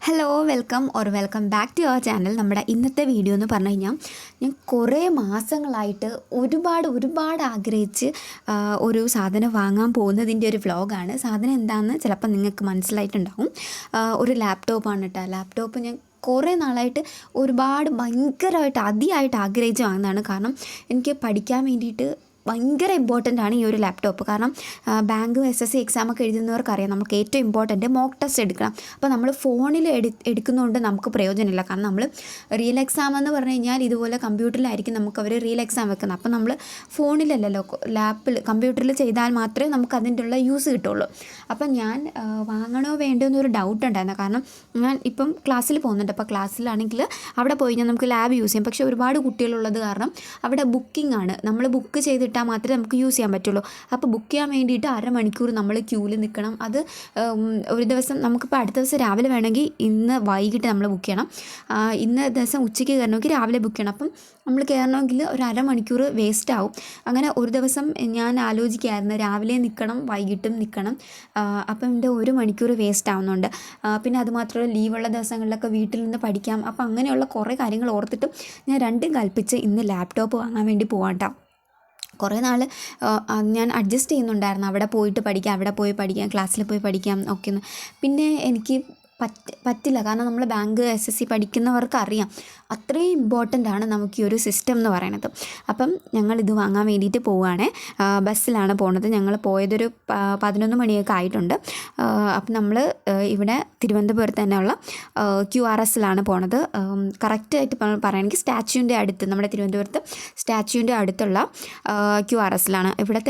Hello welcome back to our channel. നമ്മുടെ ഇന്നത്തെ video എന്ന് പറഞ്ഞു കഴിഞ്ഞാൽ ഞാൻ കുറേ മാസങ്ങളായിട്ട് ഒരുപാട് ആഗ്രഹിച്ച് ഒരു സാധനം വാങ്ങാൻ പോകുന്നതിൻ്റെ ഒരു വ്ളോഗാണ്. സാധനം എന്താണെന്ന് ചിലപ്പോൾ നിങ്ങൾക്ക് മനസ്സിലായിട്ടുണ്ടാവും. ഒരു ലാപ്ടോപ്പാണ് കേട്ടോ. ലാപ്ടോപ്പ് ഞാൻ കുറേ നാളായിട്ട് ഭയങ്കരമായിട്ട് അതിയായിട്ട് ആഗ്രഹിച്ച് വാങ്ങുന്നതാണ്. കാരണം എനിക്ക് പഠിക്കാൻ വേണ്ടിയിട്ട് ഭയങ്കര ഇമ്പോർട്ടൻ്റ് ആണ് ഈ ഒരു ലാപ്ടോപ്പ്. കാരണം ബാങ്ക് SSC എക്സാമൊക്കെ എഴുതുന്നവർക്കറിയാം നമുക്ക് ഏറ്റവും ഇമ്പോർട്ടൻ്റ് മോക്ക് ടെസ്റ്റ് എടുക്കണം. അപ്പോൾ നമ്മൾ ഫോണിൽ എടുക്കുന്നതുകൊണ്ട് നമുക്ക് പ്രയോജനമില്ല. കാരണം നമ്മൾ റിയൽ എക്സാം എന്ന് പറഞ്ഞു കഴിഞ്ഞാൽ ഇതുപോലെ കമ്പ്യൂട്ടറിലായിരിക്കും നമുക്ക് അവർ റിയൽ എക്സാം വെക്കുന്നത്. അപ്പോൾ നമ്മൾ ഫോണിലല്ലല്ലോ, കമ്പ്യൂട്ടറിൽ ചെയ്താൽ മാത്രമേ നമുക്ക് അതിൻ്റെ ഉള്ള യൂസ് കിട്ടുള്ളൂ. അപ്പം ഞാൻ വാങ്ങണോ വേണ്ടോ എന്നൊരു ഡൗട്ട് ഉണ്ടായിരുന്നു. കാരണം ഞാൻ ഇപ്പം ക്ലാസ്സിൽ പോകുന്നുണ്ട്. അപ്പോൾ ക്ലാസ്സിലാണെങ്കിൽ അവിടെ പോയി കഴിഞ്ഞാൽ നമുക്ക് ലാബ് യൂസ് ചെയ്യാം. പക്ഷേ ഒരുപാട് കുട്ടികളുള്ളത് കാരണം അവിടെ ബുക്കിംഗ് ആണ്. നമ്മൾ ബുക്ക് ചെയ്തിട്ടാൽ മാത്രമേ നമുക്ക് യൂസ് ചെയ്യാൻ പറ്റുള്ളൂ. അപ്പോൾ ബുക്ക് ചെയ്യാൻ വേണ്ടിയിട്ട് അരമണിക്കൂർ നമ്മൾ ക്യൂവിൽ നിൽക്കണം. അത് ഒരു ദിവസം നമുക്കിപ്പോൾ അടുത്ത ദിവസം രാവിലെ വേണമെങ്കിൽ ഇന്ന് വൈകിട്ട് നമ്മൾ ബുക്ക് ചെയ്യണം. ഇന്ന് ദിവസം ഉച്ചയ്ക്ക് കയറണമെങ്കിൽ രാവിലെ ബുക്ക് ചെയ്യണം. അപ്പം നമ്മൾ കയറണമെങ്കിൽ ഒരു അരമണിക്കൂർ വേസ്റ്റ് ആവും. അങ്ങനെ ഒരു ദിവസം ഞാൻ ആലോചിക്കുകയായിരുന്നു, രാവിലെ നിൽക്കണം വൈകിട്ടും നിൽക്കണം. അപ്പം എൻ്റെ ഒരു മണിക്കൂർ വേസ്റ്റ് ആവുന്നുണ്ട്. പിന്നെ അതുമാത്രമല്ല ലീവുള്ള ദിവസങ്ങളിലൊക്കെ വീട്ടിൽ നിന്ന് പഠിക്കാം. അപ്പം അങ്ങനെയുള്ള കുറേ കാര്യങ്ങൾ ഓർത്തിട്ടും ഞാൻ രണ്ടും കൽപ്പിച്ച് ഇന്ന് ലാപ്ടോപ്പ് വാങ്ങാൻ വേണ്ടി പോവാട്ടോ. കുറേ നാൾ ഞാൻ അഡ്ജസ്റ്റ് ചെയ്യുന്നുണ്ടായിരുന്നു. അവിടെ പോയിട്ട് പഠിക്കാം, അവിടെ പോയി പഠിക്കാം, ക്ലാസ്സിൽ പോയി പഠിക്കാം ഒക്കെ. പിന്നെ എനിക്ക് പറ്റില്ല. കാരണം നമ്മൾ ബാങ്ക് SSC പഠിക്കുന്നവർക്ക് അറിയാം അത്രയും ഇമ്പോർട്ടൻ്റ് ആണ് നമുക്ക് ഈ ഒരു സിസ്റ്റം എന്ന് പറയുന്നത്. അപ്പം ഞങ്ങളിത് വാങ്ങാൻ വേണ്ടിയിട്ട് പോവുകയാണ്. ബസ്സിലാണ് പോകുന്നത്. ഞങ്ങൾ പോയതൊരു 11 മണിയൊക്കെ ആയിട്ടുണ്ട്. അപ്പം നമ്മൾ ഇവിടെ തിരുവനന്തപുരത്ത് തന്നെയുള്ള QRSലാണ് പോണത്. കറക്റ്റായിട്ട് പറയുകയാണെങ്കിൽ സ്റ്റാച്യൂവിൻ്റെ അടുത്ത്, നമ്മുടെ തിരുവനന്തപുരത്ത് സ്റ്റാച്യൂവിൻ്റെ അടുത്തുള്ള QRSലാണ്. ഇവിടെ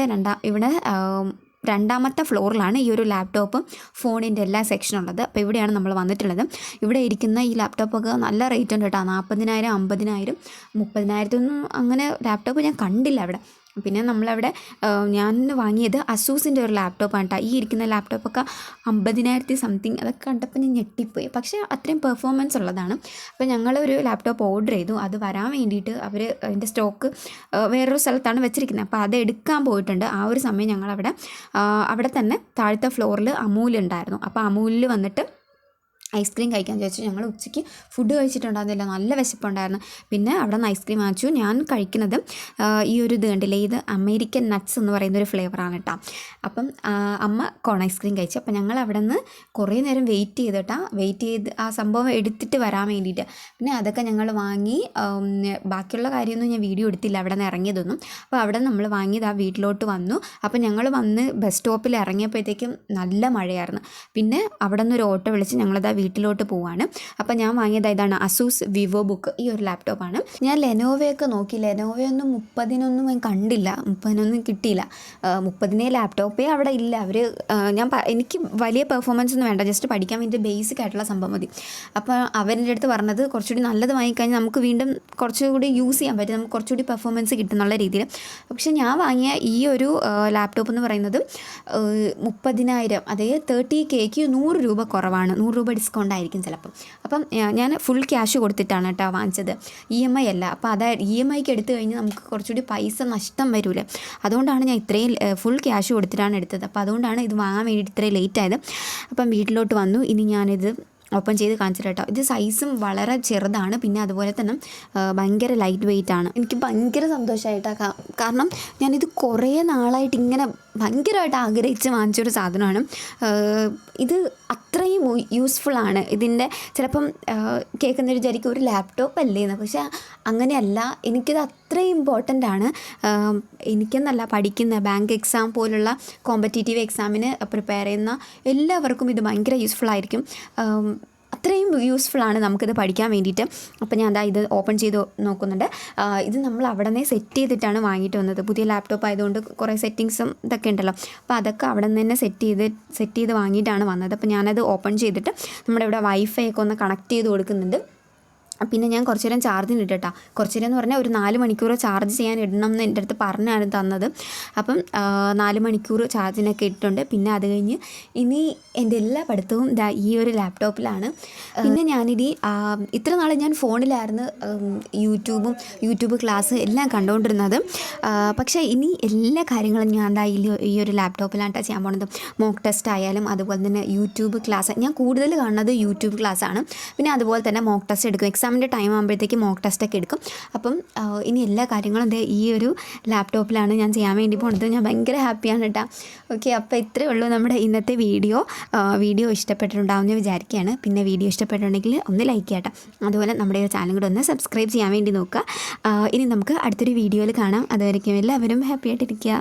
രണ്ടാമത്തെ ഫ്ലോറിലാണ് ഈ ഒരു ലാപ്ടോപ്പും ഫോണിൻ്റെ എല്ലാ സെക്ഷനും ഉള്ളത്. അപ്പോൾ ഇവിടെയാണ് നമ്മൾ വന്നിട്ടുള്ളത്. ഇവിടെ ഇരിക്കുന്ന ഈ ലാപ്ടോപ്പൊക്കെ നല്ല റേറ്റ് ഉണ്ട് കേട്ടോ. 40,000, 50,000, 30,000 അങ്ങനെ ലാപ്ടോപ്പ് ഞാൻ കണ്ടില്ല അവിടെ. പിന്നെ നമ്മളവിടെ ഞാൻ വാങ്ങിയത് അസൂസിൻ്റെ ഒരു ലാപ്ടോപ്പാണ് കേട്ടോ. ഈ ഇരിക്കുന്ന ലാപ്ടോപ്പൊക്കെ 50,000 സംതിങ്. അതൊക്കെ കണ്ടപ്പോൾ ഞാൻ ഞെട്ടിപ്പോയി. പക്ഷേ അത്രയും പെർഫോമൻസ് ഉള്ളതാണ്. അപ്പോൾ ഞങ്ങളൊരു ലാപ്ടോപ്പ് ഓർഡർ ചെയ്തു. അത് വരാൻ വേണ്ടിയിട്ട് അവർ അതിൻ്റെ സ്റ്റോക്ക് വേറൊരു സ്ഥലത്താണ് വെച്ചിരിക്കുന്നത്. അപ്പോൾ അത് എടുക്കാൻ പോയിട്ടുണ്ട്. ആ ഒരു സമയം അവിടെ തന്നെ താഴത്തെ ഫ്ലോറിൽ അമൂൽ ഉണ്ടായിരുന്നു. അപ്പോൾ അമൂലിൽ വന്നിട്ട് ഐസ്ക്രീം കഴിക്കാൻ ചോദിച്ചു. ഞങ്ങൾ ഉച്ചയ്ക്ക് ഫുഡ് കഴിച്ചിട്ടുണ്ടായിരുന്നില്ല, നല്ല വിശപ്പുണ്ടായിരുന്നു. പിന്നെ അവിടെ നിന്ന് ഐസ്ക്രീം വാങ്ങിച്ചു. ഞാൻ കഴിക്കുന്നത് ഈ ഒരു ഇത് കണ്ടില്ലേ, ഇത് അമേരിക്കൻ നട്ട്സ് എന്ന് പറയുന്നൊരു ഫ്ലേവറാണ് കേട്ടോ. അപ്പം അമ്മ കോൺ ഐസ്ക്രീം കഴിച്ചു. അപ്പം ഞങ്ങൾ അവിടെ നിന്ന് കുറേ നേരം വെയിറ്റ് ചെയ്ത് ആ സംഭവം എടുത്തിട്ട് വരാൻ വേണ്ടിയിട്ട്. പിന്നെ അതൊക്കെ ഞങ്ങൾ വാങ്ങി. ബാക്കിയുള്ള കാര്യമൊന്നും ഞാൻ വീഡിയോ എടുത്തില്ല അവിടെ നിന്ന് ഇറങ്ങിയതൊന്നും. അപ്പോൾ അവിടെ നമ്മൾ വാങ്ങിയത് ആ വീട്ടിലോട്ട് വന്നു. അപ്പോൾ ഞങ്ങൾ വന്ന് ബസ് സ്റ്റോപ്പിൽ ഇറങ്ങിയപ്പോഴത്തേക്കും നല്ല മഴയായിരുന്നു. പിന്നെ അവിടെ നിന്ന് ഒരു ഓട്ടോ വിളിച്ച് ഞങ്ങളത് വീട്ടിലോട്ട് പോവാണ്. അപ്പോൾ ഞാൻ വാങ്ങിയത് ഇതാണ് അസൂസ് വിവോ ബുക്ക്. ഈ ഒരു ലാപ്ടോപ്പാണ്. ഞാൻ ലെനോവയൊക്കെ നോക്കി. ലെനോവയൊന്നും 30,000 ഞാൻ കണ്ടില്ല, 30,000 കിട്ടിയില്ല. 30,000 ലാപ്ടോപ്പേ അവിടെ ഇല്ല. എനിക്ക് വലിയ പെർഫോമൻസ് ഒന്നും വേണ്ട, ജസ്റ്റ് പഠിക്കാൻ വേണ്ടി ബേസിക് ആയിട്ടുള്ള സംഭവം മതി. അപ്പോൾ അവരുടെ അടുത്ത് പറഞ്ഞത് കുറച്ചുകൂടി നല്ലത് വാങ്ങിക്കഴിഞ്ഞാൽ നമുക്ക് വീണ്ടും കുറച്ചുകൂടി യൂസ് ചെയ്യാൻ പറ്റും, നമുക്ക് കുറച്ചുകൂടി പെർഫോമൻസ് കിട്ടുന്നുള്ള രീതിയിൽ. പക്ഷേ ഞാൻ വാങ്ങിയ ഈ ഒരു ലാപ്ടോപ്പ് എന്ന് പറയുന്നത് 30,000, അതായത് 30Kക്ക് 100 രൂപ കുറവാണ്. 100 രൂപ ഡിസ്കൗണ്ട് ആയിരിക്കും ചിലപ്പം. അപ്പം ഞാൻ ഫുൾ ക്യാഷ് കൊടുത്തിട്ടാണ് കേട്ടോ വാങ്ങിച്ചത്, EMI അല്ല. അപ്പോൾ അതായത് EMIക്ക് എടുത്തു കഴിഞ്ഞാൽ നമുക്ക് കുറച്ചുകൂടി പൈസ നഷ്ടം വരില്ലേ. അതുകൊണ്ടാണ് ഞാൻ ഇത്രയും ഫുൾ ക്യാഷ് കൊടുത്തിട്ടാണ് എടുത്തത്. അപ്പോൾ അതുകൊണ്ടാണ് ഇത് വാങ്ങാൻ വേണ്ടിയിട്ട് ഇത്രയും ലേറ്റ് ആയത്. അപ്പം വീട്ടിലോട്ട് വന്നു. ഇനി ഞാനിത് ഓപ്പൺ ചെയ്ത് കാണിച്ചിട്ട് കേട്ടോ. ഇത് സൈസും വളരെ ചെറുതാണ്. പിന്നെ അതുപോലെ തന്നെ ഭയങ്കര ലൈറ്റ് വെയിറ്റ് ആണ്. എനിക്ക് ഭയങ്കര സന്തോഷമായിട്ടാണ്. കാരണം ഞാനിത് കുറേ നാളായിട്ട് ഇങ്ങനെ ഭയങ്കരമായിട്ട് ആഗ്രഹിച്ച് വാങ്ങിച്ചൊരു സാധനമാണ്. ഇത് അത്രയും യൂസ്ഫുള്ളാണ്. ഇതിൻ്റെ ചിലപ്പം കേൾക്കുന്നൊരു വിചാരിക്കും ഒരു ലാപ്ടോപ്പ് അല്ലേന്ന്. പക്ഷേ അങ്ങനെയല്ല, എനിക്കിത് അത്രയും ഇമ്പോർട്ടൻ്റ് ആണ്. എനിക്കെന്നല്ല, പഠിക്കുന്ന ബാങ്ക് എക്സാം പോലുള്ള കോമ്പറ്റേറ്റീവ് എക്സാമിന് പ്രിപ്പയർ ചെയ്യുന്ന എല്ലാവർക്കും ഇത് ഭയങ്കര യൂസ്ഫുള്ളായിരിക്കും. അത്രയും യൂസ്ഫുള്ളാണ് നമുക്കിത് പഠിക്കാൻ വേണ്ടിയിട്ട്. അപ്പോൾ ഞാൻ ഇത് ഓപ്പൺ ചെയ്ത് നോക്കുന്നുണ്ട്. ഇത് നമ്മൾ അവിടെ നിന്ന് സെറ്റ് ചെയ്തിട്ടാണ് വാങ്ങിയിട്ട് വന്നത്. പുതിയ ലാപ്ടോപ്പ് ആയതുകൊണ്ട് കുറേ സെറ്റിങ്സും ഇതൊക്കെ ഉണ്ടല്ലോ. അപ്പോൾ അതൊക്കെ അവിടെ നിന്ന് തന്നെ സെറ്റ് ചെയ്ത് വാങ്ങിയിട്ടാണ് വന്നത്. അപ്പോൾ ഞാനത് ഓപ്പൺ ചെയ്തിട്ട് നമ്മുടെ ഇവിടെ വൈഫൈ ഒക്കെ ഒന്ന് കണക്ട് ചെയ്ത് കൊടുക്കുന്നുണ്ട്. പിന്നെ ഞാൻ കുറച്ച് നേരം ചാർജിന് ഇട്ടിട്ടാ, കുറച്ച് നേരം എന്ന് പറഞ്ഞാൽ ഒരു 4 മണിക്കൂർ ചാർജ് ചെയ്യാൻ ഇടണം എന്ന് എൻ്റെ അടുത്ത് പറഞ്ഞാണ് തന്നത്. അപ്പം 4 മണിക്കൂർ ചാർജിനൊക്കെ ഇട്ടിട്ടുണ്ട്. പിന്നെ അത് കഴിഞ്ഞ് ഇനി എൻ്റെ എല്ലാ പഠിത്തവും ഈ ഒരു ലാപ്ടോപ്പിലാണ്. പിന്നെ ഞാനിനി ഇത്ര നാൾ ഞാൻ ഫോണിലായിരുന്നു യൂട്യൂബ് ക്ലാസ് എല്ലാം കണ്ടുകൊണ്ടിരുന്നത്. പക്ഷേ ഇനി എല്ലാ കാര്യങ്ങളും ഞാൻ ഈ ഒരു ലാപ്ടോപ്പിലാണ് ചെയ്യാൻ പോകുന്നത്. മോക്ക് ടെസ്റ്റ് ആയാലും അതുപോലെ തന്നെ യൂട്യൂബ് ക്ലാസ്, ഞാൻ കൂടുതൽ കാണുന്നത് യൂട്യൂബ് ക്ലാസ്സാണ്. പിന്നെ അതുപോലെ തന്നെ മോക്ക് ടെസ്റ്റ് എടുക്കും, എക്സാമിൻ്റെ ടൈം ആകുമ്പോഴത്തേക്ക് മോക്ക് ടെസ്റ്റൊക്കെ എടുക്കും. അപ്പം ഇനി എല്ലാ കാര്യങ്ങളും ഈ ഒരു ലാപ്ടോപ്പിലാണ് ഞാൻ ചെയ്യാൻ വേണ്ടി പോകുന്നത്. ഞാൻ ഭയങ്കര ഹാപ്പിയാണ് കേട്ടോ. ഓക്കെ, അപ്പോൾ ഇത്രയേ ഉള്ളൂ നമ്മുടെ ഇന്നത്തെ വീഡിയോ ഇഷ്ടപ്പെട്ടിട്ടുണ്ടാവുമെന്ന് വിചാരിക്കുകയാണ്. പിന്നെ വീഡിയോ ഇഷ്ടപ്പെട്ടിട്ടുണ്ടെങ്കിൽ ഒന്ന് ലൈക്ക് ചെയ്യട്ടെ, അതുപോലെ നമ്മുടെ ചാനൽ കൂടെ ഒന്ന് സബ്സ്ക്രൈബ് ചെയ്യാൻ വേണ്ടി നോക്കുക. ഇനി നമുക്ക് അടുത്തൊരു വീഡിയോയിൽ കാണാം. അതുവരെയ്ക്കും എല്ലാവരും ഹാപ്പി ആയിട്ടിരിക്കുക.